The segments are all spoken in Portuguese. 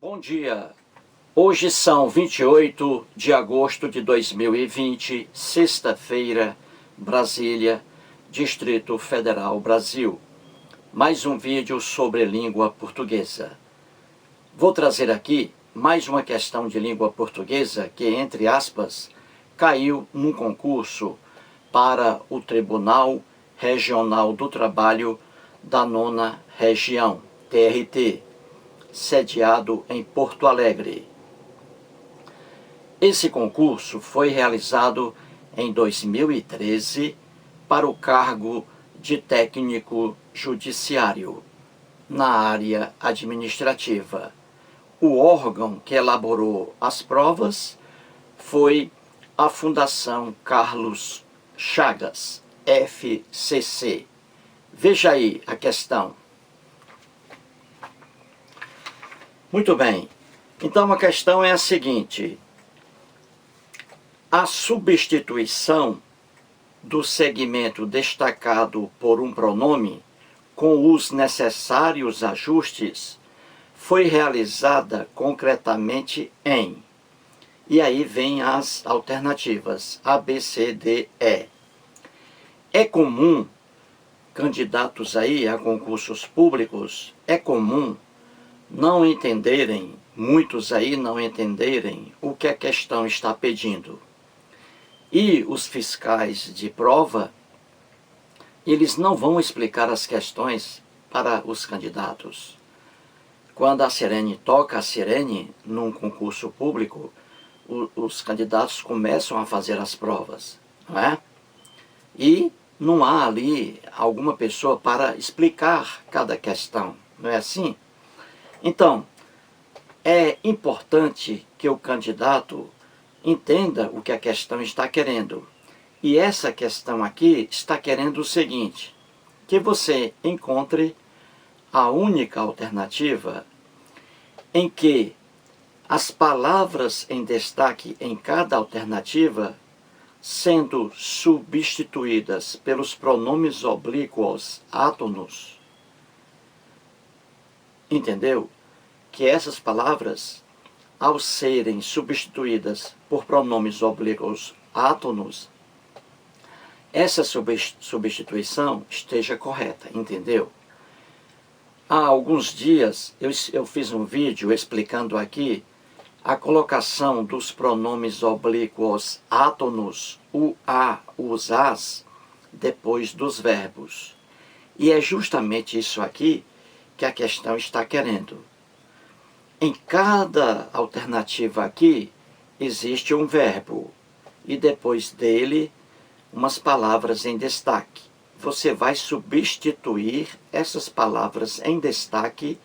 Bom dia, hoje são 28 de agosto de 2020, sexta-feira, Brasília, Distrito Federal, Brasil. Mais um vídeo sobre língua portuguesa. Vou trazer aqui mais uma questão de língua portuguesa que, entre aspas, caiu num concurso para o Tribunal Regional do Trabalho da Nona Região, TRT, sediado em Porto Alegre. Esse concurso foi realizado em 2013 para o cargo de técnico judiciário na área administrativa. O órgão que elaborou as provas foi a Fundação Carlos Chagas, FCC. Veja aí a questão. Muito bem, então a questão é a seguinte: a substituição do segmento destacado por um pronome com os necessários ajustes foi realizada concretamente em... E aí vem as alternativas A, B, C, D, E. É comum, candidatos aí a concursos públicos, é comum não entenderem, muitos aí não entenderem o que a questão está pedindo. E os fiscais de prova, eles não vão explicar as questões para os candidatos. Quando a sirene toca a sirene num concurso público, os candidatos começam a fazer as provas, não é? E não há ali alguma pessoa para explicar cada questão, não é assim? Então, é importante que o candidato entenda o que a questão está querendo. E essa questão aqui está querendo o seguinte: que você encontre a única alternativa em que as palavras em destaque em cada alternativa, sendo substituídas pelos pronomes oblíquos átonos, entendeu? Que essas palavras, ao serem substituídas por pronomes oblíquos átonos, essa substituição esteja correta, entendeu? Há alguns dias eu fiz um vídeo explicando aqui a colocação dos pronomes oblíquos átonos, o a, os as, depois dos verbos. E é justamente isso aqui que a questão está querendo. Em cada alternativa aqui existe um verbo e depois dele umas palavras em destaque. Você vai substituir essas palavras em destaque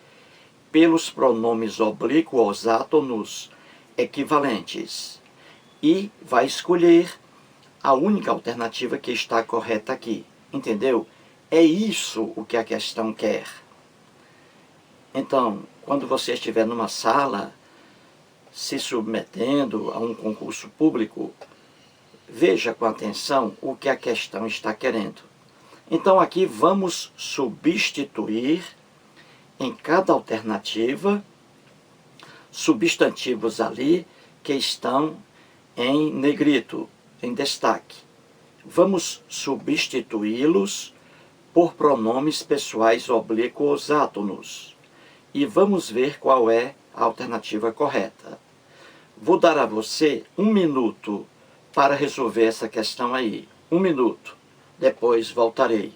pelos pronomes oblíquos átonos equivalentes e vai escolher a única alternativa que está correta aqui. Entendeu? É isso o que a questão quer. Então, quando você estiver numa sala se submetendo a um concurso público, veja com atenção o que a questão está querendo. Então aqui vamos substituir em cada alternativa substantivos ali que estão em negrito, em destaque. Vamos substituí-los por pronomes pessoais oblíquos átonos. E vamos ver qual é a alternativa correta. Vou dar a você 1 minuto para resolver essa questão aí. 1 minuto. Depois voltarei.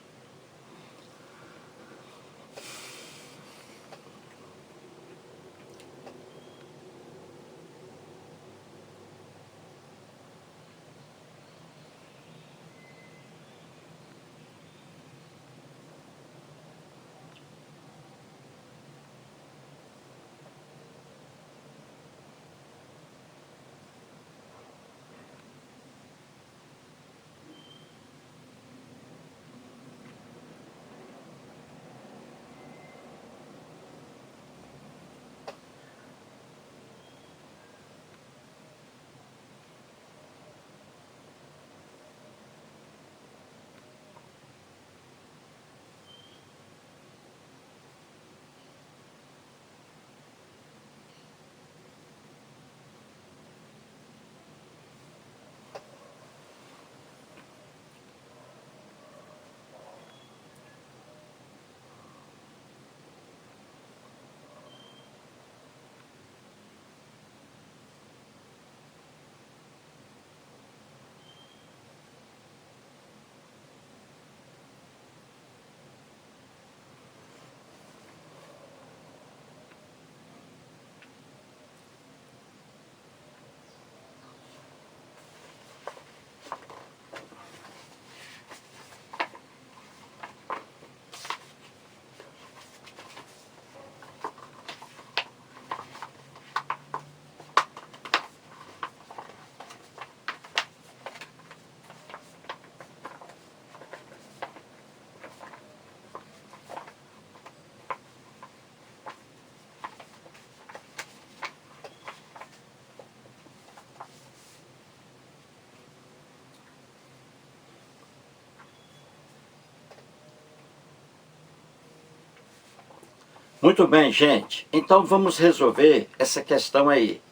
Muito bem, gente. Então vamos resolver essa questão aí.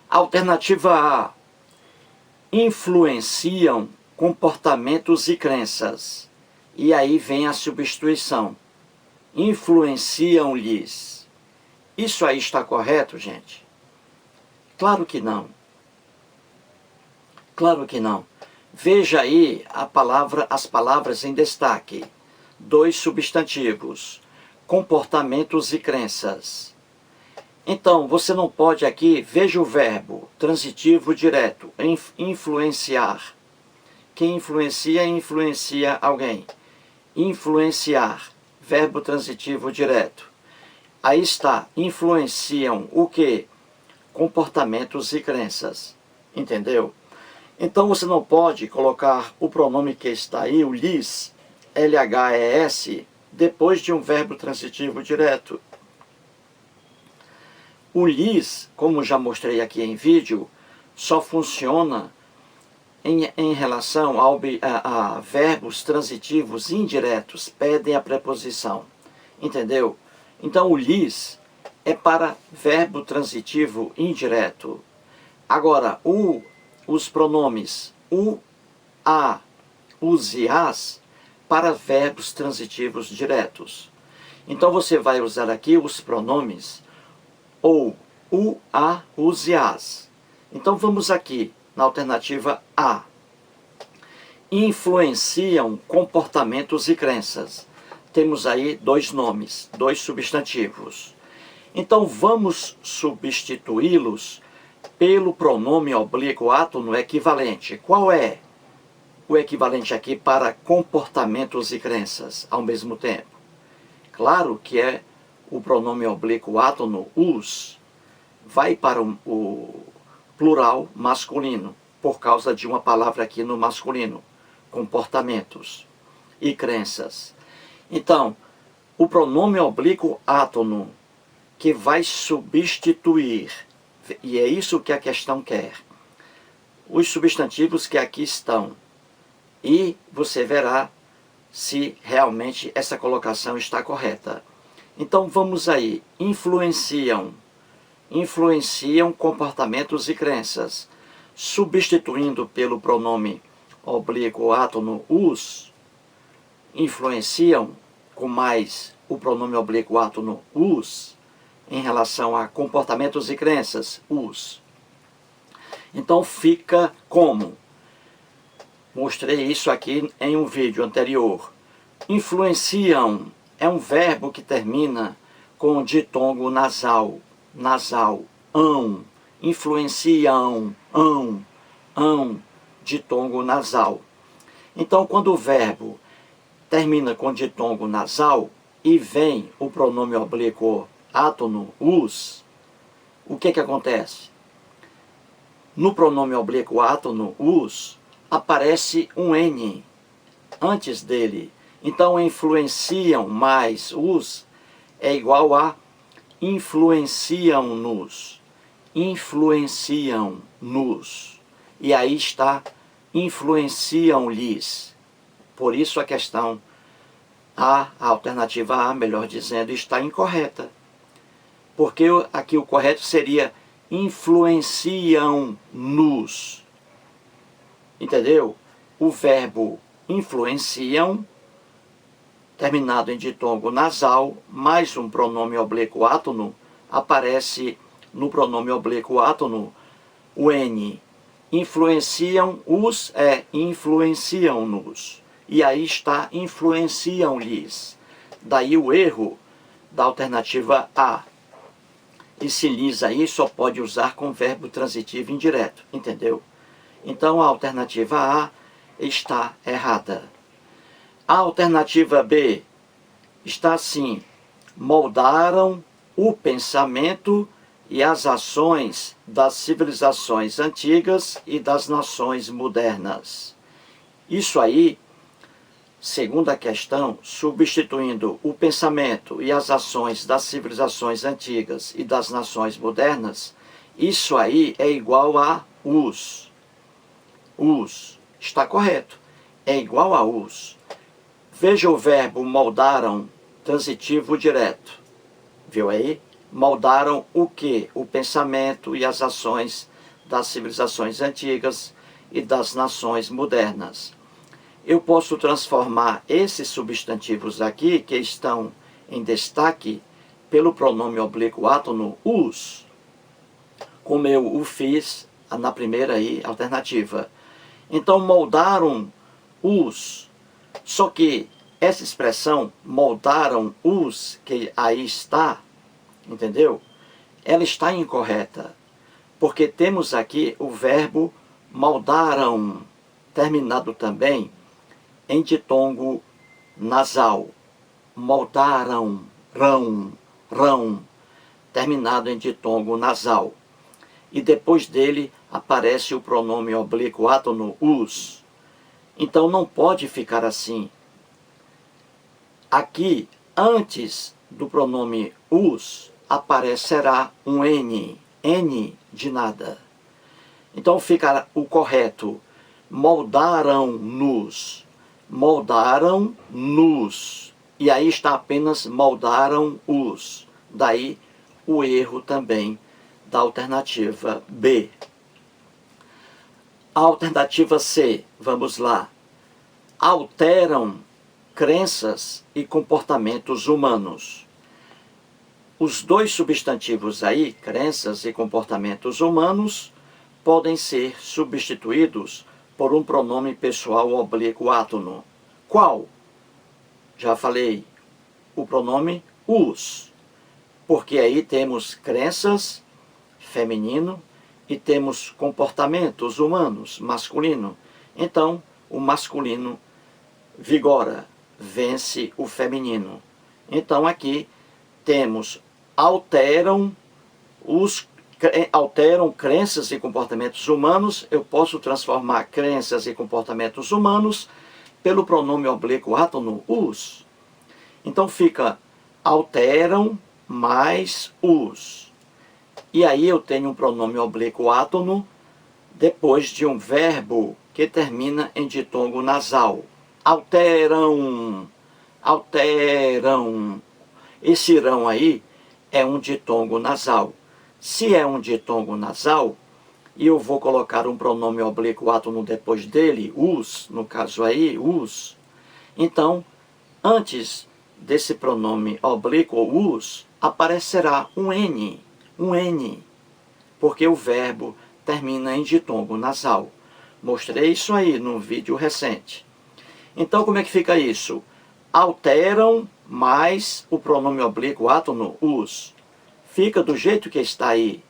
Alternativa A. Influenciam comportamentos e crenças. E aí vem a substituição. Influenciam-lhes. Isso aí está correto, gente? Claro que não. Claro que não. Veja aí as palavras em destaque. 2 substantivos. Comportamentos e crenças. Então, você não pode aqui, veja o verbo transitivo direto, influenciar. Quem influencia, influencia alguém. Influenciar, verbo transitivo direto. Aí está, influenciam o quê? Comportamentos e crenças. Entendeu? Então você não pode colocar o pronome que está aí, o lhes, LHES, depois de um verbo transitivo direto. O lhes, como já mostrei aqui em vídeo, só funciona em relação a verbos transitivos indiretos, pedem a preposição. Entendeu? Então o lhes é para verbo transitivo indireto. Agora, os pronomes o, a, os e as para verbos transitivos diretos. Então você vai usar aqui os pronomes ou o, a, os e as. Então vamos aqui na alternativa A. Influenciam comportamentos e crenças. Temos aí 2 nomes, 2 substantivos. Então vamos substituí-los pelo pronome oblíquo átono equivalente. Qual é o equivalente aqui para comportamentos e crenças ao mesmo tempo? Claro que é o pronome oblíquo átono, os, vai para o plural masculino, por causa de uma palavra aqui no masculino, comportamentos e crenças. Então, o pronome oblíquo átono, que vai substituir, e é isso que a questão quer, os substantivos que aqui estão, e você verá se realmente essa colocação está correta. Então vamos aí, influenciam comportamentos e crenças, substituindo pelo pronome oblíquo átono os, influenciam com mais o pronome oblíquo átono os, em relação a comportamentos e crenças, os. Então fica como? Mostrei isso aqui em um vídeo anterior. Influenciam é um verbo que termina com ditongo nasal, ão. Influenciam, ão, ditongo nasal. Então, quando o verbo termina com ditongo nasal e vem o pronome oblíquo átono, os, o que acontece? No pronome oblíquo átono, os, aparece um N antes dele. Então, influenciam mais os é igual a influenciam-nos. Influenciam-nos. E aí está influenciam-lhes. Por isso a questão A, a alternativa A, melhor dizendo, está incorreta. Porque aqui o correto seria influenciam-nos. Entendeu? O verbo influenciam, terminado em ditongo nasal, mais um pronome oblíquo átono, aparece no pronome oblíquo átono o N. Influenciam os influenciam-nos. E aí está influenciam-lhes. Daí o erro da alternativa A. Esse lhes aí só pode usar com verbo transitivo indireto, entendeu? Então a alternativa A está errada. A alternativa B está assim: moldaram o pensamento e as ações das civilizações antigas e das nações modernas. Isso aí, segundo a questão, substituindo o pensamento e as ações das civilizações antigas e das nações modernas, isso aí é igual a os. Os. Está correto. É igual a os. Veja o verbo moldaram, transitivo direto. Viu aí? Moldaram o quê? O pensamento e as ações das civilizações antigas e das nações modernas. Eu posso transformar esses substantivos aqui, que estão em destaque, pelo pronome oblíquo átono, os, como eu o fiz na primeira aí, alternativa. Então, moldaram os. Só que essa expressão, moldaram os, que aí está, entendeu? Ela está incorreta, porque temos aqui o verbo moldaram, terminado também em ditongo nasal. Moldaram, rão, terminado em ditongo nasal. E depois dele aparece o pronome oblíquo átono, os. Então não pode ficar assim. Aqui, antes do pronome os, aparecerá um N. N de nada. Então fica o correto. Moldaram-nos. Moldaram-nos. E aí está apenas moldaram-os. Daí o erro também da alternativa B. A alternativa C, vamos lá. Alteram crenças e comportamentos humanos. Os dois substantivos aí, crenças e comportamentos humanos, podem ser substituídos por um pronome pessoal oblíquo átono. Qual? Já falei, o pronome os, porque aí temos crenças, feminino, e temos comportamentos humanos, masculino. Então, o masculino vigora, vence o feminino. Então, aqui temos alteram crenças e comportamentos humanos. Eu posso transformar crenças e comportamentos humanos pelo pronome oblíquo átono, os. Então fica alteram mais os. E aí eu tenho um pronome oblíquo átono depois de um verbo que termina em ditongo nasal. Alteram, alteram. Esse irão aí é um ditongo nasal. Se é um ditongo nasal, e eu vou colocar um pronome oblíquo átono depois dele, os, no caso aí, os, então, antes desse pronome oblíquo, os, aparecerá um N, porque o verbo termina em ditongo nasal. Mostrei isso aí num vídeo recente. Então, como é que fica isso? Alteram mais o pronome oblíquo átono, os. Fica do jeito que está aí.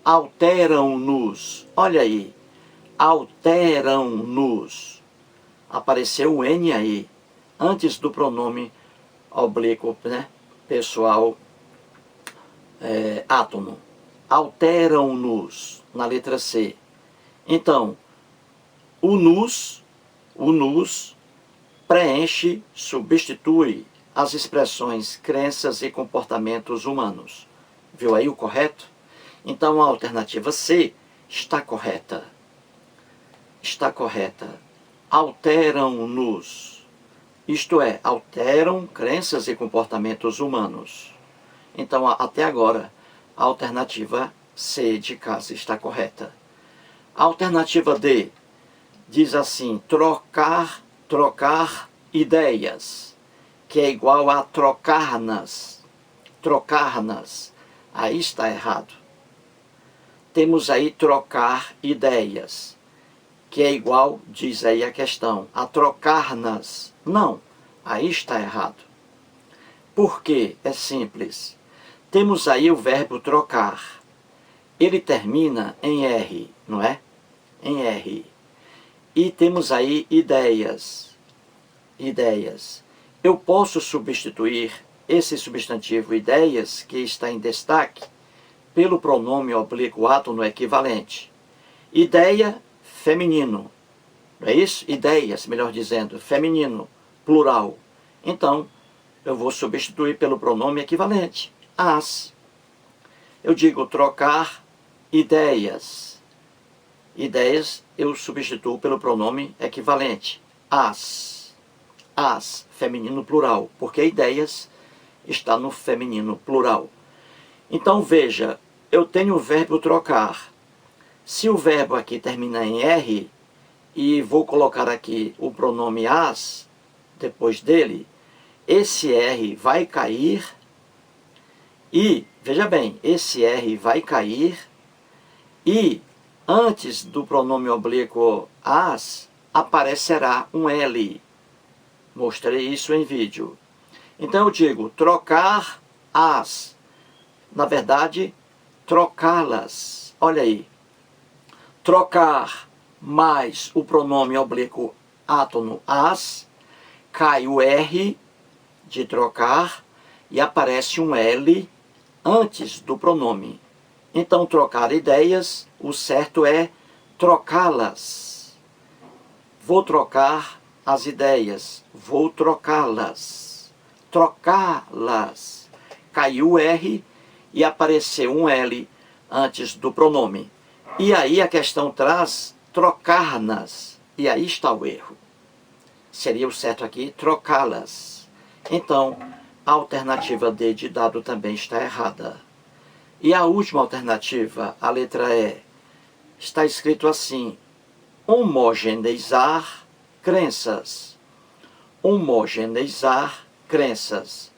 Alteram-nos. Olha aí. Alteram-nos. Apareceu o N aí, antes do pronome oblíquo, né, pessoal, átono. Alteram-nos, na letra C. Então, o nos preenche, substitui as expressões crenças e comportamentos humanos. Viu aí o correto? Então a alternativa C está correta. Está correta. Alteram-nos. Isto é, alteram crenças e comportamentos humanos. Então, até agora, a alternativa C de casa está correta. A alternativa D diz assim, trocar ideias, que é igual a trocar-nas. Trocar-nas. Aí está errado. Temos aí trocar ideias, que é igual, diz aí a questão, a trocar-nas. Não, aí está errado. Por quê? É simples. Temos aí o verbo trocar. Ele termina em R, não é? Em R. E temos aí ideias. Ideias. Eu posso substituir esse substantivo ideias, que está em destaque, pelo pronome oblíquo átono equivalente. Ideia, feminino. Não é isso? Ideias, melhor dizendo, feminino, plural. Então, eu vou substituir pelo pronome equivalente, as. Eu digo trocar ideias. Ideias eu substituo pelo pronome equivalente, as. As, feminino plural, porque ideias está no feminino plural. Então veja, eu tenho o verbo trocar. Se o verbo aqui termina em R, e vou colocar aqui o pronome as, depois dele, esse R vai cair e, veja bem, esse R vai cair e antes do pronome oblíquo as, aparecerá um L. Mostrei isso em vídeo. Então eu digo trocar as. Na verdade, trocá-las. Olha aí. Trocar mais o pronome oblíquo átono as, cai o R de trocar e aparece um L antes do pronome. Então, trocar ideias, o certo é trocá-las. Vou trocar as ideias, vou trocá-las. Trocá-las. Caiu o R e apareceu um L antes do pronome. E aí a questão traz trocar-nas. E aí está o erro. Seria o certo aqui, trocá-las. Então, a alternativa D de dado também está errada. E a última alternativa, a letra E, está escrito assim: homogeneizar crenças. Homogeneizar crenças.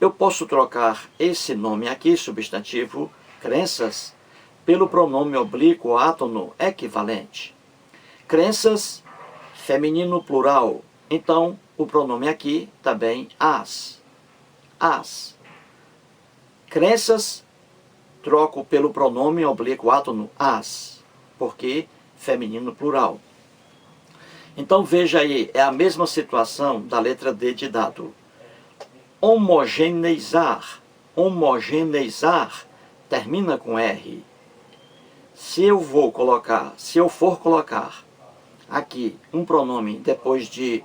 Eu posso trocar esse nome aqui, substantivo, crenças, pelo pronome oblíquo átono equivalente. Crenças, feminino plural. Então, o pronome aqui também as. As. Crenças, troco pelo pronome oblíquo átono as, porque feminino plural. Então, veja aí, é a mesma situação da letra D de dado. Homogeneizar. Homogeneizar termina com R. Se eu for colocar aqui um pronome depois de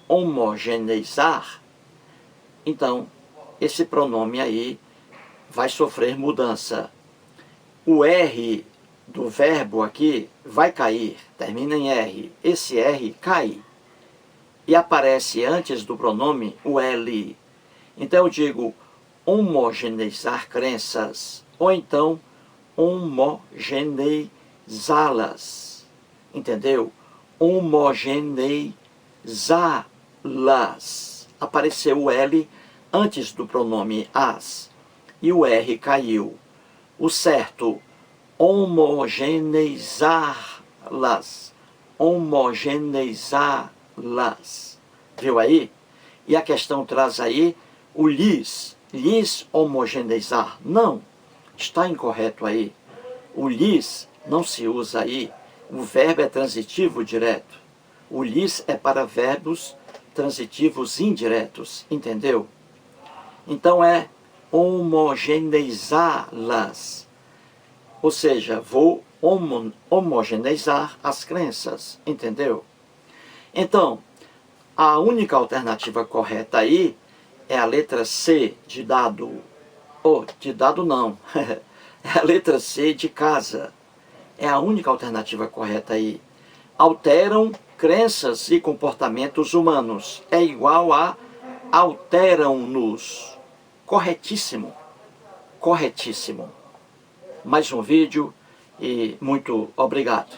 homogeneizar, então esse pronome aí vai sofrer mudança. O R do verbo aqui vai cair, termina em R. Esse R cai e aparece antes do pronome o L. Então eu digo homogeneizar crenças, ou então homogeneizá-las. Entendeu? Homogeneizá-las. Apareceu o L antes do pronome as e o R caiu. O certo, homogeneizá-las. Homogeneizá-las. Viu aí? E a questão traz aí o lhes. Lhes homogeneizar. Não. Está incorreto aí. O lhes não se usa aí. O verbo é transitivo direto. O lhes é para verbos transitivos indiretos. Entendeu? Então é homogeneizá-las. Ou seja, vou homogeneizar as crenças. Entendeu? Então, a única alternativa correta aí é a letra C de dado. De dado não. É a letra C de casa. É a única alternativa correta aí. Alteram crenças e comportamentos humanos. É igual a alteram-nos. Corretíssimo. Corretíssimo. Mais um vídeo e muito obrigado.